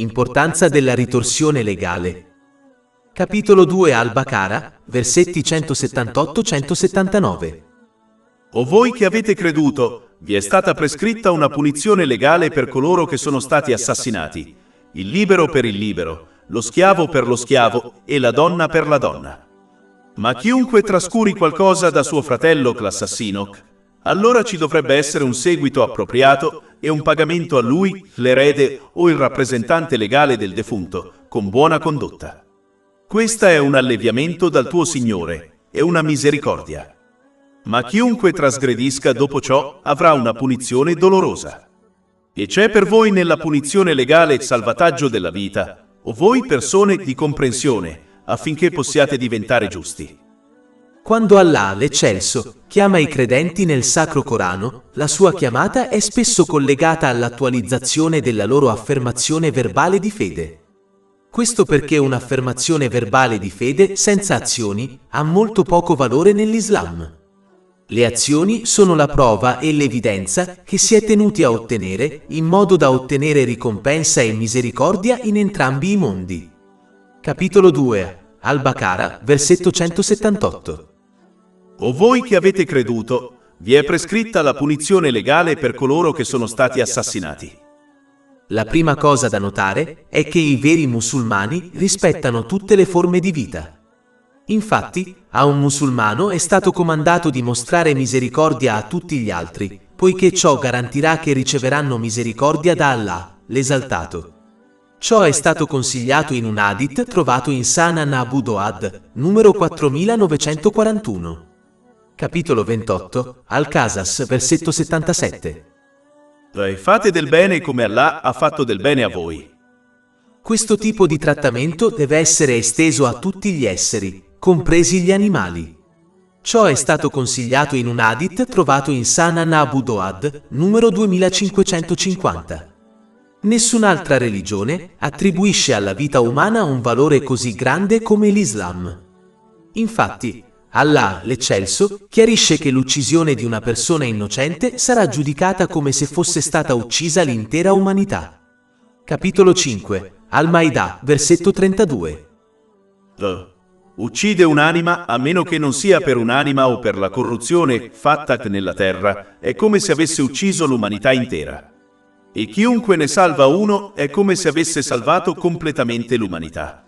Importanza della ritorsione legale. Capitolo 2 Al-Baqara, versetti 178-179. O voi che avete creduto, vi è stata prescritta una punizione legale per coloro che sono stati assassinati, il libero per il libero, lo schiavo per lo schiavo e la donna per la donna. Ma chiunque trascuri qualcosa da suo fratello l'assassino, allora ci dovrebbe essere un seguito appropriato e un pagamento a lui, l'erede o il rappresentante legale del defunto, con buona condotta. Questa è un alleviamento dal tuo Signore e una misericordia. Ma chiunque trasgredisca dopo ciò avrà una punizione dolorosa. E c'è per voi nella punizione legale il salvataggio della vita, o voi persone di comprensione, affinché possiate diventare giusti. Quando Allah, l'Eccelso, chiama i credenti nel Sacro Corano, la sua chiamata è spesso collegata all'attualizzazione della loro affermazione verbale di fede. Questo perché un'affermazione verbale di fede senza azioni ha molto poco valore nell'Islam. Le azioni sono la prova e l'evidenza che si è tenuti a ottenere in modo da ottenere ricompensa e misericordia in entrambi i mondi. Capitolo 2 Al-Baqara, versetto 178. O voi che avete creduto, vi è prescritta la punizione legale per coloro che sono stati assassinati. La prima cosa da notare è che i veri musulmani rispettano tutte le forme di vita. Infatti, a un musulmano è stato comandato di mostrare misericordia a tutti gli altri, poiché ciò garantirà che riceveranno misericordia da Allah, l'Esaltato. Ciò è stato consigliato in un hadith trovato in Sunan Abu Dawud, numero 4941. Capitolo 28, Al-Qasas, versetto 77. Fate del bene come Allah ha fatto del bene a voi. Questo tipo di trattamento deve essere esteso a tutti gli esseri, compresi gli animali. Ciò è stato consigliato in un hadith trovato in Sunan Abu Dawud, numero 2550. Nessun'altra religione attribuisce alla vita umana un valore così grande come l'Islam. Infatti, Allah, l'Eccelso, chiarisce che l'uccisione di una persona innocente sarà giudicata come se fosse stata uccisa l'intera umanità. Capitolo 5, Al-Maidah, versetto 32. Uccide un'anima a meno che non sia per un'anima o per la corruzione fatta nella terra, è come se avesse ucciso l'umanità intera. E chiunque ne salva uno è come se avesse salvato completamente l'umanità.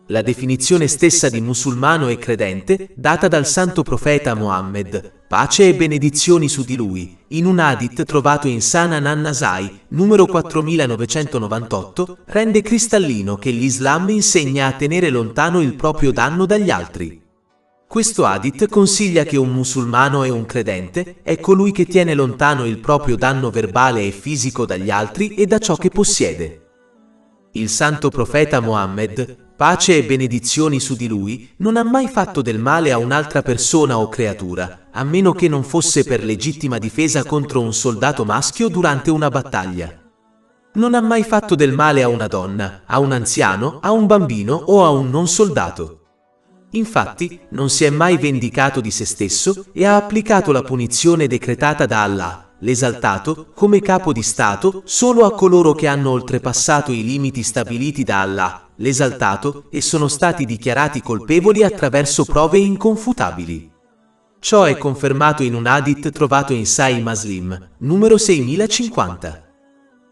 La definizione stessa di musulmano e credente, data dal santo profeta Mohammed, pace e benedizioni su di lui, in un hadith trovato in Sunan an-Nasai, numero 4998, rende cristallino che l'Islam insegna a tenere lontano il proprio danno dagli altri. Questo hadith consiglia che un musulmano e un credente è colui che tiene lontano il proprio danno verbale e fisico dagli altri e da ciò che possiede. Il santo profeta Mohammed, pace e benedizioni su di lui, non ha mai fatto del male a un'altra persona o creatura, a meno che non fosse per legittima difesa contro un soldato maschio durante una battaglia. Non ha mai fatto del male a una donna, a un anziano, a un bambino o a un non soldato. Infatti, non si è mai vendicato di se stesso e ha applicato la punizione decretata da Allah, l'Esaltato, come capo di Stato solo a coloro che hanno oltrepassato i limiti stabiliti da Allah, l'Esaltato, e sono stati dichiarati colpevoli attraverso prove inconfutabili. Ciò è confermato in un hadith trovato in Sahih Muslim, numero 6050.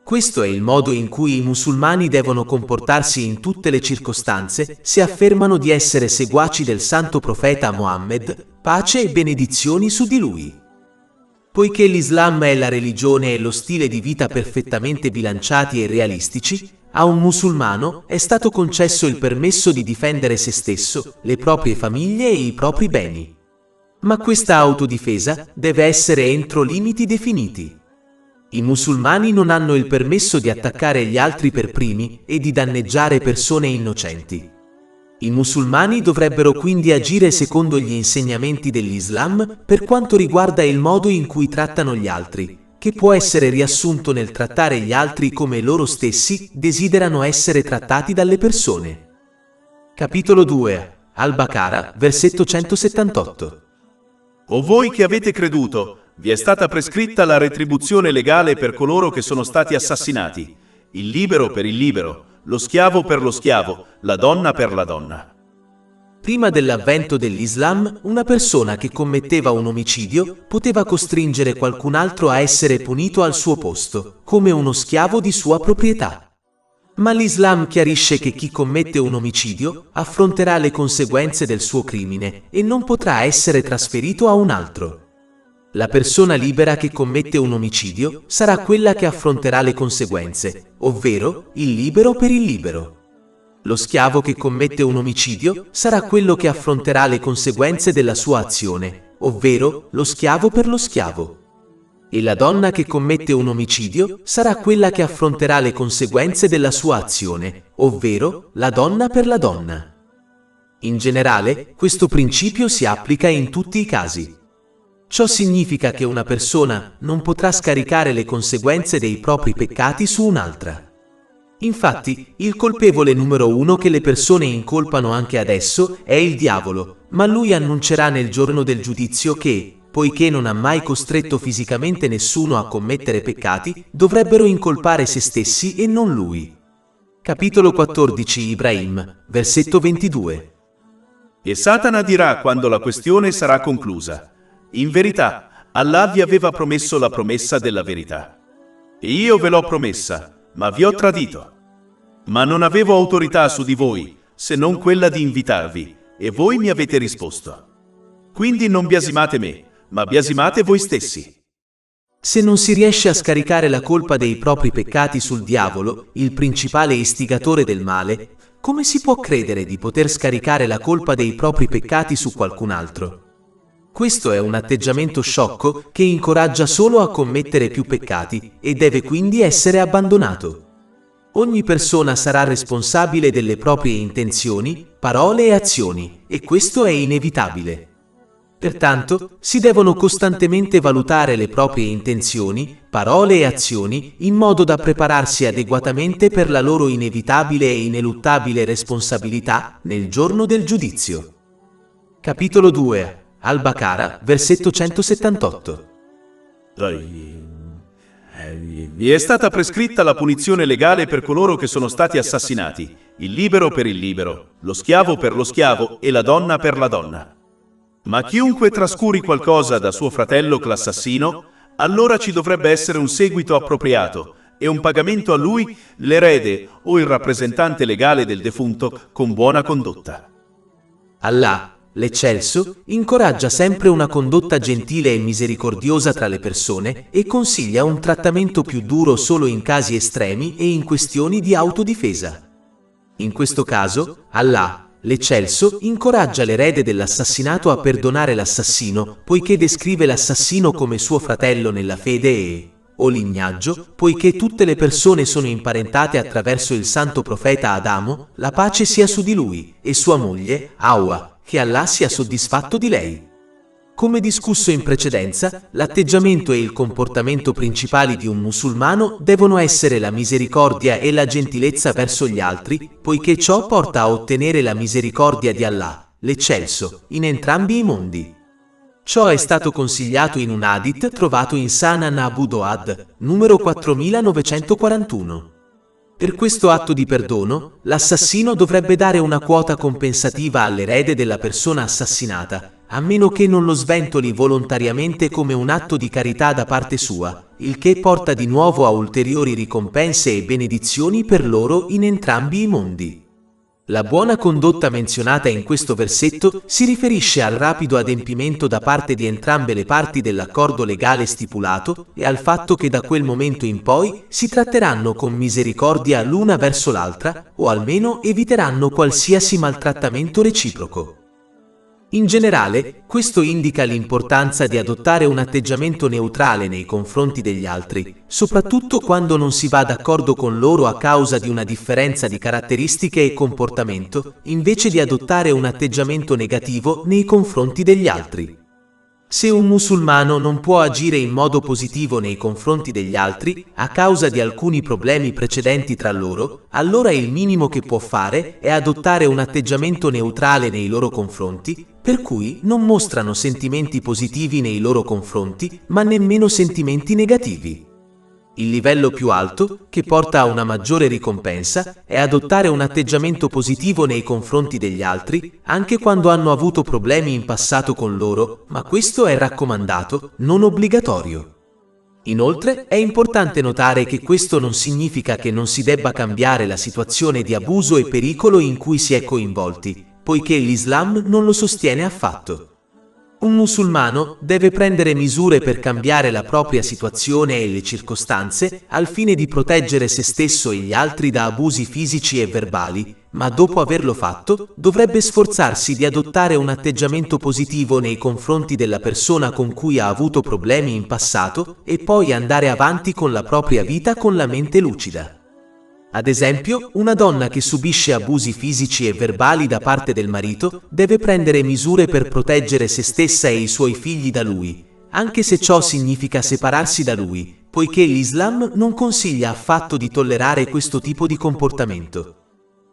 Questo è il modo in cui i musulmani devono comportarsi in tutte le circostanze se affermano di essere seguaci del santo profeta Mohammed, pace e benedizioni su di lui. Poiché l'Islam è la religione e lo stile di vita perfettamente bilanciati e realistici, a un musulmano è stato concesso il permesso di difendere se stesso, le proprie famiglie e i propri beni. Ma questa autodifesa deve essere entro limiti definiti. I musulmani non hanno il permesso di attaccare gli altri per primi e di danneggiare persone innocenti. I musulmani dovrebbero quindi agire secondo gli insegnamenti dell'Islam per quanto riguarda il modo in cui trattano gli altri, che può essere riassunto nel trattare gli altri come loro stessi desiderano essere trattati dalle persone. Capitolo 2, Al-Baqara, versetto 178. O voi che avete creduto, vi è stata prescritta la retribuzione legale per coloro che sono stati assassinati, il libero per il libero, lo schiavo per lo schiavo, la donna per la donna. Prima dell'avvento dell'Islam, una persona che commetteva un omicidio poteva costringere qualcun altro a essere punito al suo posto, come uno schiavo di sua proprietà. Ma l'Islam chiarisce che chi commette un omicidio affronterà le conseguenze del suo crimine e non potrà essere trasferito a un altro. La persona libera che commette un omicidio sarà quella che affronterà le conseguenze, ovvero il libero per il libero. Lo schiavo che commette un omicidio sarà quello che affronterà le conseguenze della sua azione, ovvero lo schiavo per lo schiavo. E la donna che commette un omicidio sarà quella che affronterà le conseguenze della sua azione, ovvero la donna per la donna. In generale, questo principio si applica in tutti i casi. Ciò significa che una persona non potrà scaricare le conseguenze dei propri peccati su un'altra. Infatti, il colpevole numero uno che le persone incolpano anche adesso è il diavolo, ma lui annuncerà nel giorno del giudizio che, poiché non ha mai costretto fisicamente nessuno a commettere peccati, dovrebbero incolpare se stessi e non lui. Capitolo 14 Ibrahim, versetto 22. E Satana dirà quando la questione sarà conclusa: in verità, Allah vi aveva promesso la promessa della verità. E io ve l'ho promessa, ma vi ho tradito. Ma non avevo autorità su di voi, se non quella di invitarvi, e voi mi avete risposto. Quindi non biasimate me, ma biasimate voi stessi. Se non si riesce a scaricare la colpa dei propri peccati sul diavolo, il principale istigatore del male, come si può credere di poter scaricare la colpa dei propri peccati su qualcun altro? Questo è un atteggiamento sciocco che incoraggia solo a commettere più peccati e deve quindi essere abbandonato. Ogni persona sarà responsabile delle proprie intenzioni, parole e azioni, e questo è inevitabile. Pertanto, si devono costantemente valutare le proprie intenzioni, parole e azioni in modo da prepararsi adeguatamente per la loro inevitabile e ineluttabile responsabilità nel giorno del giudizio. Capitolo 2 Al-Baqarah, versetto 178. Vi è stata prescritta la punizione legale per coloro che sono stati assassinati, il libero per il libero, lo schiavo per lo schiavo e la donna per la donna. Ma chiunque trascuri qualcosa da suo fratello l'assassino, allora ci dovrebbe essere un seguito appropriato e un pagamento a lui, l'erede o il rappresentante legale del defunto con buona condotta. Allah, l'Eccelso, incoraggia sempre una condotta gentile e misericordiosa tra le persone e consiglia un trattamento più duro solo in casi estremi e in questioni di autodifesa. In questo caso, Allah, l'Eccelso, incoraggia l'erede dell'assassinato a perdonare l'assassino, poiché descrive l'assassino come suo fratello nella fede e, o lignaggio, poiché tutte le persone sono imparentate attraverso il santo profeta Adamo, la pace sia su di lui, e sua moglie, Hawa, che Allah sia soddisfatto di lei. Come discusso in precedenza, l'atteggiamento e il comportamento principali di un musulmano devono essere la misericordia e la gentilezza verso gli altri, poiché ciò porta a ottenere la misericordia di Allah, l'Eccelso, in entrambi i mondi. Ciò è stato consigliato in un hadith trovato in Sunan Abu Dawud, numero 4941. Per questo atto di perdono, l'assassino dovrebbe dare una quota compensativa all'erede della persona assassinata, a meno che non lo sventoli volontariamente come un atto di carità da parte sua, il che porta di nuovo a ulteriori ricompense e benedizioni per loro in entrambi i mondi. La buona condotta menzionata in questo versetto si riferisce al rapido adempimento da parte di entrambe le parti dell'accordo legale stipulato e al fatto che da quel momento in poi si tratteranno con misericordia l'una verso l'altra o almeno eviteranno qualsiasi maltrattamento reciproco. In generale, questo indica l'importanza di adottare un atteggiamento neutrale nei confronti degli altri, soprattutto quando non si va d'accordo con loro a causa di una differenza di caratteristiche e comportamento, invece di adottare un atteggiamento negativo nei confronti degli altri. Se un musulmano non può agire in modo positivo nei confronti degli altri, a causa di alcuni problemi precedenti tra loro, allora il minimo che può fare è adottare un atteggiamento neutrale nei loro confronti, per cui non mostrano sentimenti positivi nei loro confronti, ma nemmeno sentimenti negativi. Il livello più alto, che porta a una maggiore ricompensa, è adottare un atteggiamento positivo nei confronti degli altri, anche quando hanno avuto problemi in passato con loro, ma questo è raccomandato, non obbligatorio. Inoltre, è importante notare che questo non significa che non si debba cambiare la situazione di abuso e pericolo in cui si è coinvolti, poiché l'Islam non lo sostiene affatto. Un musulmano deve prendere misure per cambiare la propria situazione e le circostanze al fine di proteggere se stesso e gli altri da abusi fisici e verbali, ma dopo averlo fatto dovrebbe sforzarsi di adottare un atteggiamento positivo nei confronti della persona con cui ha avuto problemi in passato e poi andare avanti con la propria vita con la mente lucida. Ad esempio, una donna che subisce abusi fisici e verbali da parte del marito deve prendere misure per proteggere se stessa e i suoi figli da lui, anche se ciò significa separarsi da lui, poiché l'Islam non consiglia affatto di tollerare questo tipo di comportamento.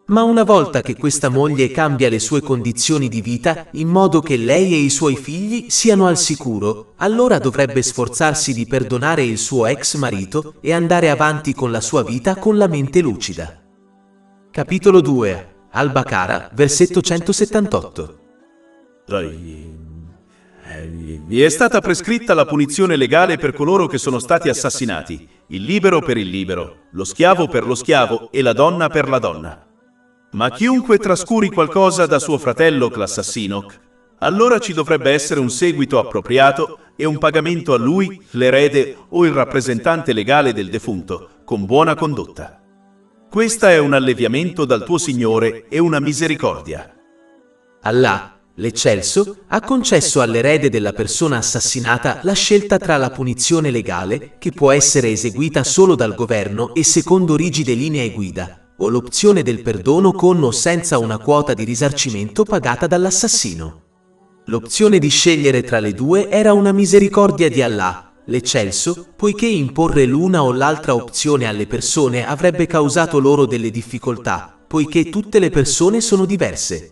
Ma una volta che questa moglie cambia le sue condizioni di vita in modo che lei e i suoi figli siano al sicuro, allora dovrebbe sforzarsi di perdonare il suo ex marito e andare avanti con la sua vita con la mente lucida. Capitolo 2. Al-Baqarah, versetto 178. Vi è stata prescritta la punizione legale per coloro che sono stati assassinati, il libero per il libero, lo schiavo per lo schiavo e la donna per la donna. Ma chiunque trascuri qualcosa da suo fratello l'assassino, allora ci dovrebbe essere un seguito appropriato e un pagamento a lui, l'erede o il rappresentante legale del defunto, con buona condotta. Questa è un alleviamento dal tuo Signore e una misericordia. Allah, l'Eccelso, ha concesso all'erede della persona assassinata la scelta tra la punizione legale, che può essere eseguita solo dal governo e secondo rigide linee guida, o l'opzione del perdono con o senza una quota di risarcimento pagata dall'assassino. L'opzione di scegliere tra le due era una misericordia di Allah, l'Eccelso, poiché imporre l'una o l'altra opzione alle persone avrebbe causato loro delle difficoltà, poiché tutte le persone sono diverse.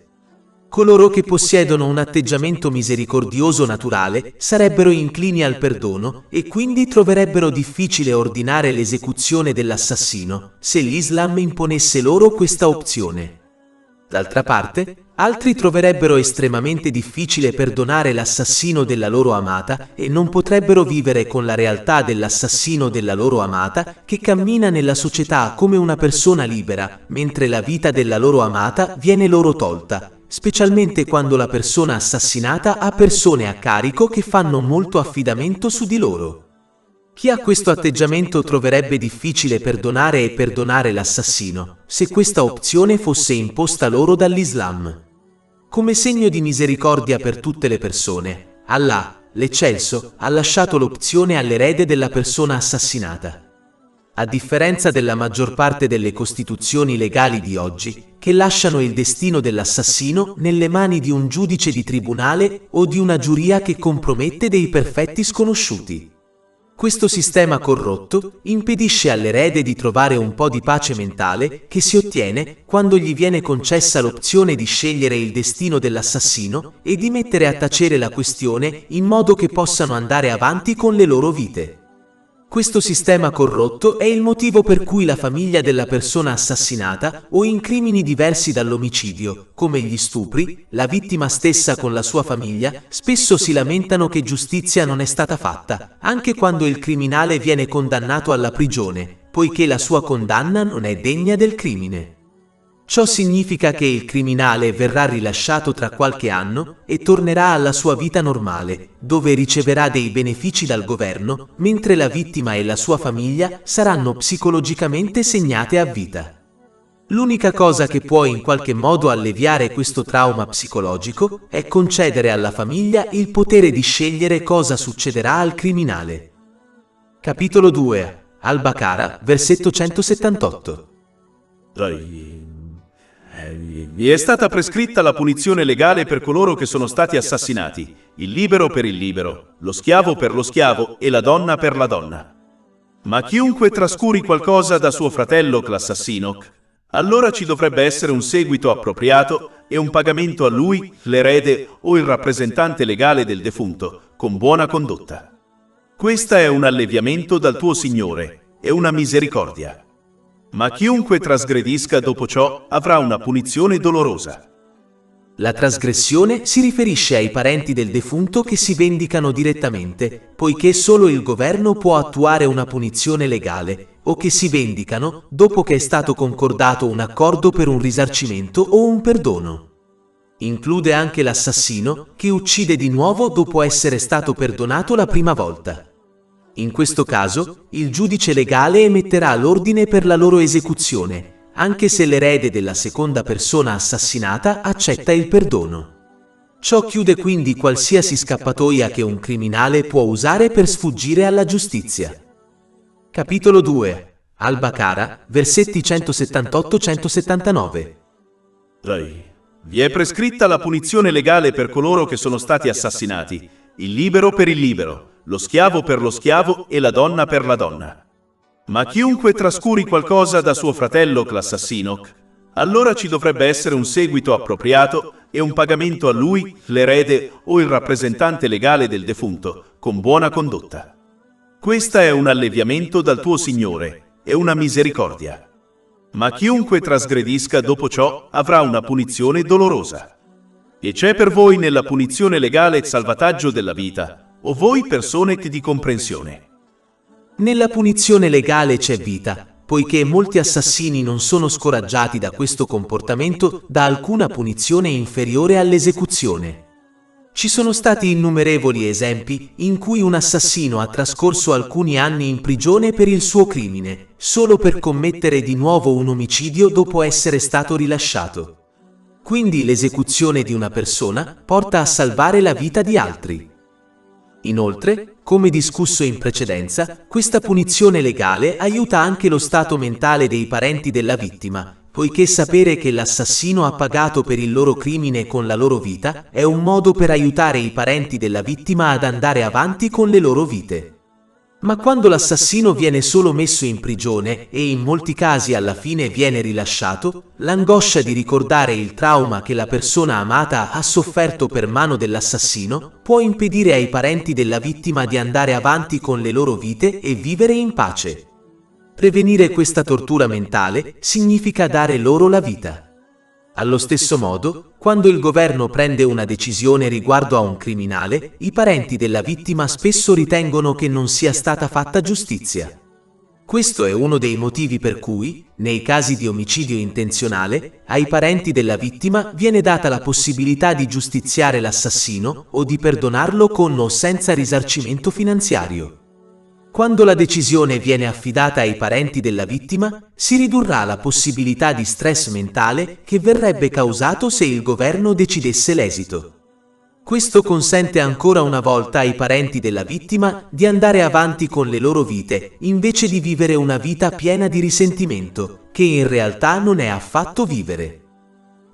Coloro che possiedono un atteggiamento misericordioso naturale sarebbero inclini al perdono e quindi troverebbero difficile ordinare l'esecuzione dell'assassino se l'Islam imponesse loro questa opzione. D'altra parte, altri troverebbero estremamente difficile perdonare l'assassino della loro amata e non potrebbero vivere con la realtà dell'assassino della loro amata che cammina nella società come una persona libera, mentre la vita della loro amata viene loro tolta, specialmente quando la persona assassinata ha persone a carico che fanno molto affidamento su di loro. Chi ha questo atteggiamento troverebbe difficile perdonare e perdonare l'assassino, se questa opzione fosse imposta loro dall'Islam. Come segno di misericordia per tutte le persone, Allah, l'Eccelso, ha lasciato l'opzione all'erede della persona assassinata. A differenza della maggior parte delle costituzioni legali di oggi, che lasciano il destino dell'assassino nelle mani di un giudice di tribunale o di una giuria che compromette dei perfetti sconosciuti. Questo sistema corrotto impedisce all'erede di trovare un po' di pace mentale che si ottiene quando gli viene concessa l'opzione di scegliere il destino dell'assassino e di mettere a tacere la questione in modo che possano andare avanti con le loro vite. Questo sistema corrotto è il motivo per cui la famiglia della persona assassinata o in crimini diversi dall'omicidio, come gli stupri, la vittima stessa con la sua famiglia, spesso si lamentano che giustizia non è stata fatta, anche quando il criminale viene condannato alla prigione, poiché la sua condanna non è degna del crimine. Ciò significa che il criminale verrà rilasciato tra qualche anno e tornerà alla sua vita normale, dove riceverà dei benefici dal governo, mentre la vittima e la sua famiglia saranno psicologicamente segnate a vita. L'unica cosa che può in qualche modo alleviare questo trauma psicologico è concedere alla famiglia il potere di scegliere cosa succederà al criminale. Capitolo 2. Al-Baqarah, versetto 178. Vi è stata prescritta la punizione legale per coloro che sono stati assassinati, il libero per il libero, lo schiavo per lo schiavo e la donna per la donna. Ma chiunque trascuri qualcosa da suo fratello l'assassino, allora ci dovrebbe essere un seguito appropriato e un pagamento a lui, l'erede o il rappresentante legale del defunto, con buona condotta. Questa è un alleviamento dal tuo Signore e una misericordia. Ma chiunque trasgredisca dopo ciò avrà una punizione dolorosa. La trasgressione si riferisce ai parenti del defunto che si vendicano direttamente, poiché solo il governo può attuare una punizione legale, o che si vendicano dopo che è stato concordato un accordo per un risarcimento o un perdono. Include anche l'assassino che uccide di nuovo dopo essere stato perdonato la prima volta. In questo caso, il giudice legale emetterà l'ordine per la loro esecuzione, anche se l'erede della seconda persona assassinata accetta il perdono. Ciò chiude quindi qualsiasi scappatoia che un criminale può usare per sfuggire alla giustizia. Capitolo 2. Al-Baqara, versetti 178-179. Vi è prescritta la punizione legale per coloro che sono stati assassinati, il libero per il libero, lo schiavo per lo schiavo e la donna per la donna. Ma chiunque trascuri qualcosa da suo fratello l'assassino, allora ci dovrebbe essere un seguito appropriato e un pagamento a lui, l'erede o il rappresentante legale del defunto, con buona condotta. Questa è un alleviamento dal tuo Signore e una misericordia. Ma chiunque trasgredisca dopo ciò avrà una punizione dolorosa. E c'è per voi nella punizione legale il salvataggio della vita, o voi persone di comprensione. Nella punizione legale c'è vita, poiché molti assassini non sono scoraggiati da questo comportamento da alcuna punizione inferiore all'esecuzione. Ci sono stati innumerevoli esempi in cui un assassino ha trascorso alcuni anni in prigione per il suo crimine, solo per commettere di nuovo un omicidio dopo essere stato rilasciato. Quindi l'esecuzione di una persona porta a salvare la vita di altri. Inoltre, come discusso in precedenza, questa punizione legale aiuta anche lo stato mentale dei parenti della vittima, poiché sapere che l'assassino ha pagato per il loro crimine con la loro vita è un modo per aiutare i parenti della vittima ad andare avanti con le loro vite. Ma quando l'assassino viene solo messo in prigione e in molti casi alla fine viene rilasciato, l'angoscia di ricordare il trauma che la persona amata ha sofferto per mano dell'assassino può impedire ai parenti della vittima di andare avanti con le loro vite e vivere in pace. Prevenire questa tortura mentale significa dare loro la vita. Allo stesso modo, quando il governo prende una decisione riguardo a un criminale, i parenti della vittima spesso ritengono che non sia stata fatta giustizia. Questo è uno dei motivi per cui, nei casi di omicidio intenzionale, ai parenti della vittima viene data la possibilità di giustiziare l'assassino o di perdonarlo con o senza risarcimento finanziario. Quando la decisione viene affidata ai parenti della vittima, si ridurrà la possibilità di stress mentale che verrebbe causato se il governo decidesse l'esito. Questo consente ancora una volta ai parenti della vittima di andare avanti con le loro vite, invece di vivere una vita piena di risentimento, che in realtà non è affatto vivere.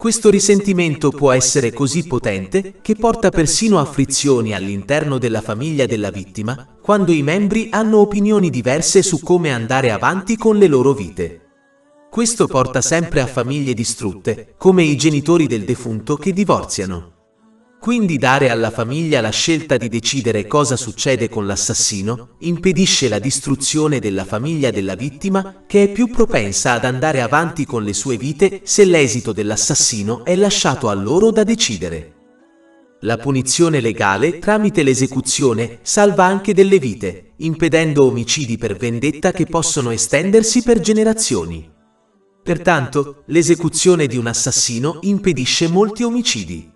Questo risentimento può essere così potente che porta persino a frizioni all'interno della famiglia della vittima, quando i membri hanno opinioni diverse su come andare avanti con le loro vite. Questo porta sempre a famiglie distrutte, come i genitori del defunto che divorziano. Quindi dare alla famiglia la scelta di decidere cosa succede con l'assassino impedisce la distruzione della famiglia della vittima, che è più propensa ad andare avanti con le sue vite se l'esito dell'assassino è lasciato a loro da decidere. La punizione legale tramite l'esecuzione salva anche delle vite, impedendo omicidi per vendetta che possono estendersi per generazioni. Pertanto, l'esecuzione di un assassino impedisce molti omicidi.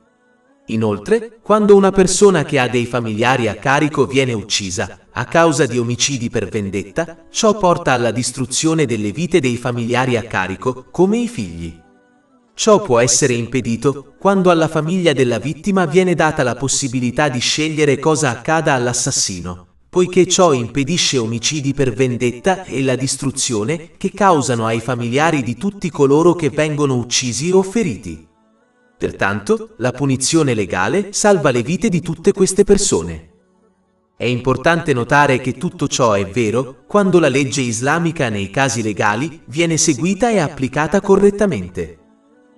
Inoltre, quando una persona che ha dei familiari a carico viene uccisa a causa di omicidi per vendetta, ciò porta alla distruzione delle vite dei familiari a carico, come i figli. Ciò può essere impedito quando alla famiglia della vittima viene data la possibilità di scegliere cosa accada all'assassino, poiché ciò impedisce omicidi per vendetta e la distruzione che causano ai familiari di tutti coloro che vengono uccisi o feriti. Pertanto, la punizione legale salva le vite di tutte queste persone. È importante notare che tutto ciò è vero quando la legge islamica nei casi legali viene seguita e applicata correttamente.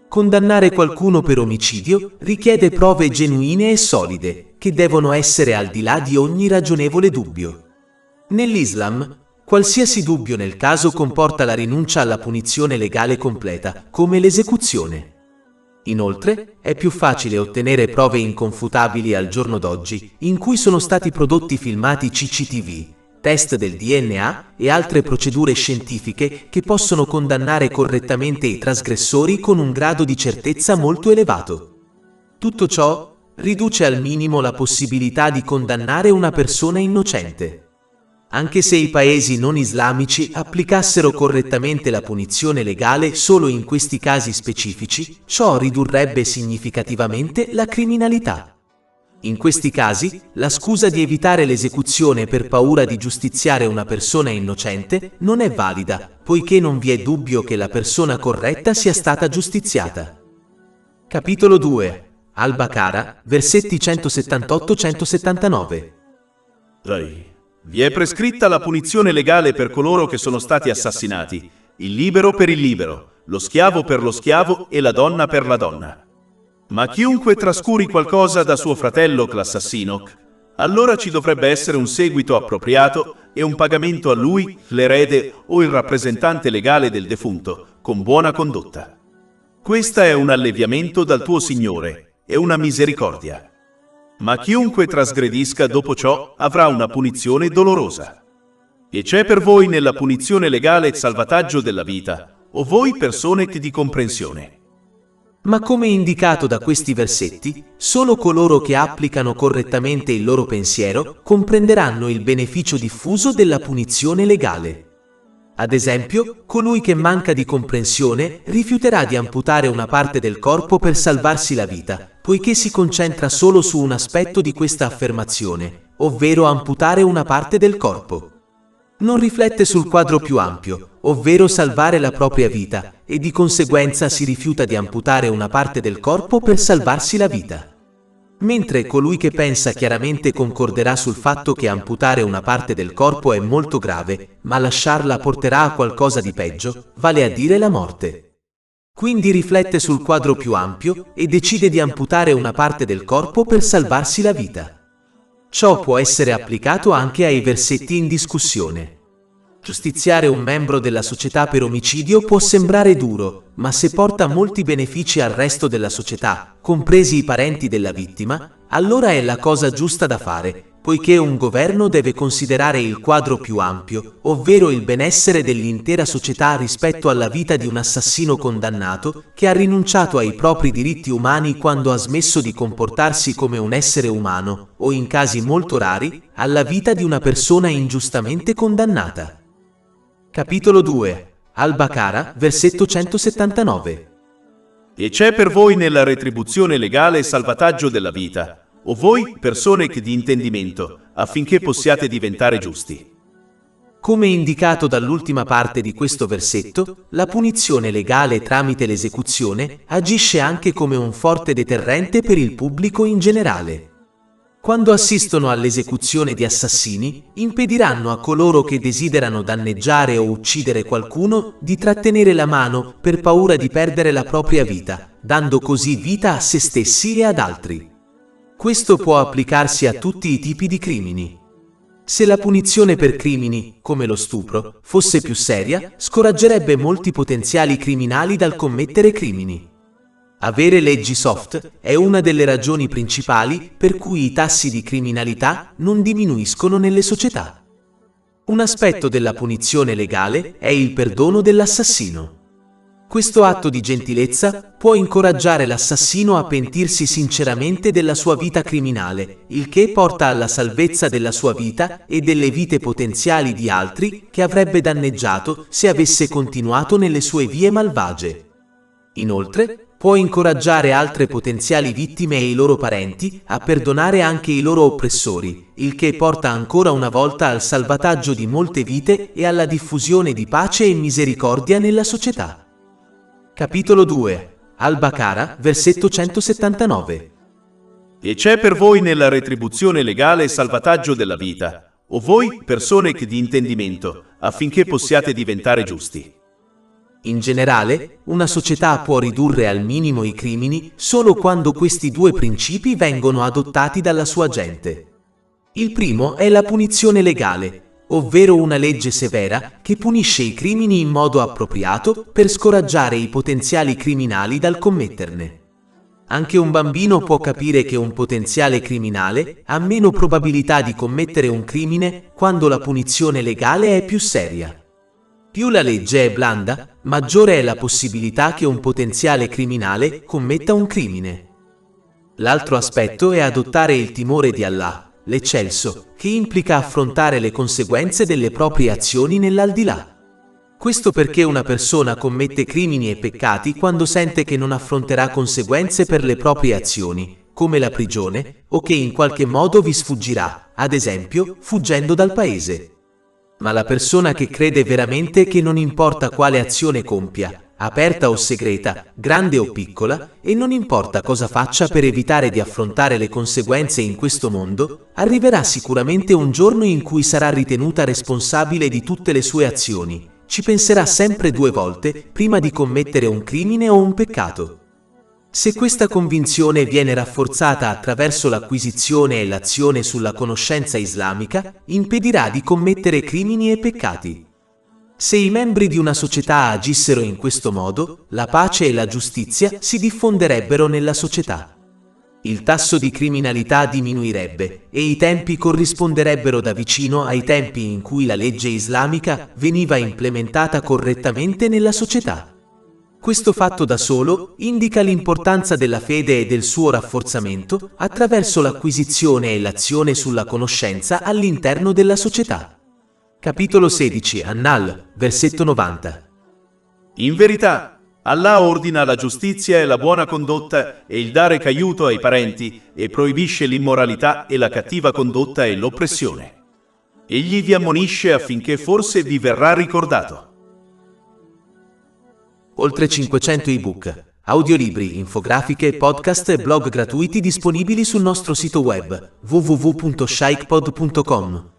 Condannare qualcuno per omicidio richiede prove genuine e solide, che devono essere al di là di ogni ragionevole dubbio. Nell'Islam, Qualsiasi dubbio nel caso comporta la rinuncia alla punizione legale completa, come l'esecuzione. Inoltre, è più facile ottenere prove inconfutabili al giorno d'oggi, in cui sono stati prodotti filmati CCTV, test del DNA e altre procedure scientifiche che possono condannare correttamente i trasgressori con un grado di certezza molto elevato. Tutto ciò riduce al minimo la possibilità di condannare una persona innocente. Anche se i paesi non islamici applicassero correttamente la punizione legale solo in questi casi specifici, ciò ridurrebbe significativamente la criminalità. In questi casi, la scusa di evitare l'esecuzione per paura di giustiziare una persona innocente non è valida, poiché non vi è dubbio che la persona corretta sia stata giustiziata. Capitolo 2. Al-Baqarah, versetti 178-179. Vi è prescritta la punizione legale per coloro che sono stati assassinati, il libero per il libero, lo schiavo per lo schiavo e la donna per la donna. Ma chiunque trascuri qualcosa da suo fratello l'assassino, allora ci dovrebbe essere un seguito appropriato e un pagamento a lui, l'erede o il rappresentante legale del defunto, con buona condotta. Questa è un alleviamento dal tuo Signore e una misericordia. Ma chiunque trasgredisca dopo ciò avrà una punizione dolorosa. E c'è per voi nella punizione legale il salvataggio della vita, o voi persone di comprensione. Ma come indicato da questi versetti, solo coloro che applicano correttamente il loro pensiero comprenderanno il beneficio diffuso della punizione legale. Ad esempio, colui che manca di comprensione rifiuterà di amputare una parte del corpo per salvarsi la vita, poiché si concentra solo su un aspetto di questa affermazione, ovvero amputare una parte del corpo. Non riflette sul quadro più ampio, ovvero salvare la propria vita, e di conseguenza si rifiuta di amputare una parte del corpo per salvarsi la vita. Mentre colui che pensa chiaramente concorderà sul fatto che amputare una parte del corpo è molto grave, ma lasciarla porterà a qualcosa di peggio, vale a dire la morte. Quindi riflette sul quadro più ampio e decide di amputare una parte del corpo per salvarsi la vita. Ciò può essere applicato anche ai versetti in discussione. Giustiziare un membro della società per omicidio può sembrare duro, ma se porta molti benefici al resto della società, compresi i parenti della vittima, allora è la cosa giusta da fare, poiché un governo deve considerare il quadro più ampio, ovvero il benessere dell'intera società rispetto alla vita di un assassino condannato che ha rinunciato ai propri diritti umani quando ha smesso di comportarsi come un essere umano, o in casi molto rari, alla vita di una persona ingiustamente condannata. Capitolo 2. Al-Baqarah, versetto 179. E c'è per voi nella retribuzione legale il salvataggio della vita, o voi persone di intendimento, affinché possiate diventare giusti. Come indicato dall'ultima parte di questo versetto, la punizione legale tramite l'esecuzione agisce anche come un forte deterrente per il pubblico in generale. Quando assistono all'esecuzione di assassini, impediranno a coloro che desiderano danneggiare o uccidere qualcuno di trattenere la mano per paura di perdere la propria vita, dando così vita a se stessi e ad altri. Questo può applicarsi a tutti i tipi di crimini. Se la punizione per crimini, come lo stupro, fosse più seria, scoraggerebbe molti potenziali criminali dal commettere crimini. Avere leggi soft è una delle ragioni principali per cui i tassi di criminalità non diminuiscono nelle società. Un aspetto della punizione legale è il perdono dell'assassino. Questo atto di gentilezza può incoraggiare l'assassino a pentirsi sinceramente della sua vita criminale, il che porta alla salvezza della sua vita e delle vite potenziali di altri che avrebbe danneggiato se avesse continuato nelle sue vie malvagie. Inoltre, può incoraggiare altre potenziali vittime e i loro parenti a perdonare anche i loro oppressori, il che porta ancora una volta al salvataggio di molte vite e alla diffusione di pace e misericordia nella società. Capitolo 2. Al-Baqarah, versetto 179. E c'è per voi nella retribuzione legale il salvataggio della vita, o voi persone di intendimento, affinché possiate diventare giusti. In generale, una società può ridurre al minimo i crimini solo quando questi due principi vengono adottati dalla sua gente. Il primo è la punizione legale, ovvero una legge severa che punisce i crimini in modo appropriato per scoraggiare i potenziali criminali dal commetterne. Anche un bambino può capire che un potenziale criminale ha meno probabilità di commettere un crimine quando la punizione legale è più seria. Più la legge è blanda, maggiore è la possibilità che un potenziale criminale commetta un crimine. L'altro aspetto è adottare il timore di Allah, l'eccelso, che implica affrontare le conseguenze delle proprie azioni nell'aldilà. Questo perché una persona commette crimini e peccati quando sente che non affronterà conseguenze per le proprie azioni, come la prigione, o che in qualche modo vi sfuggirà, ad esempio, fuggendo dal paese. Ma la persona che crede veramente che non importa quale azione compia, aperta o segreta, grande o piccola, e non importa cosa faccia per evitare di affrontare le conseguenze in questo mondo, arriverà sicuramente un giorno in cui sarà ritenuta responsabile di tutte le sue azioni. Ci penserà sempre 2 volte prima di commettere un crimine o un peccato. Se questa convinzione viene rafforzata attraverso l'acquisizione e l'azione sulla conoscenza islamica, impedirà di commettere crimini e peccati. Se i membri di una società agissero in questo modo, la pace e la giustizia si diffonderebbero nella società. Il tasso di criminalità diminuirebbe e i tempi corrisponderebbero da vicino ai tempi in cui la legge islamica veniva implementata correttamente nella società. Questo fatto da solo indica l'importanza della fede e del suo rafforzamento attraverso l'acquisizione e l'azione sulla conoscenza all'interno della società. Capitolo 16, An-Nahl, versetto 90. In verità, Allah ordina la giustizia e la buona condotta e il dare aiuto ai parenti e proibisce l'immoralità e la cattiva condotta e l'oppressione. Egli vi ammonisce affinché forse vi verrà ricordato. Oltre 500 ebook, audiolibri, infografiche, podcast e blog gratuiti disponibili sul nostro sito web www.shaykhpod.com.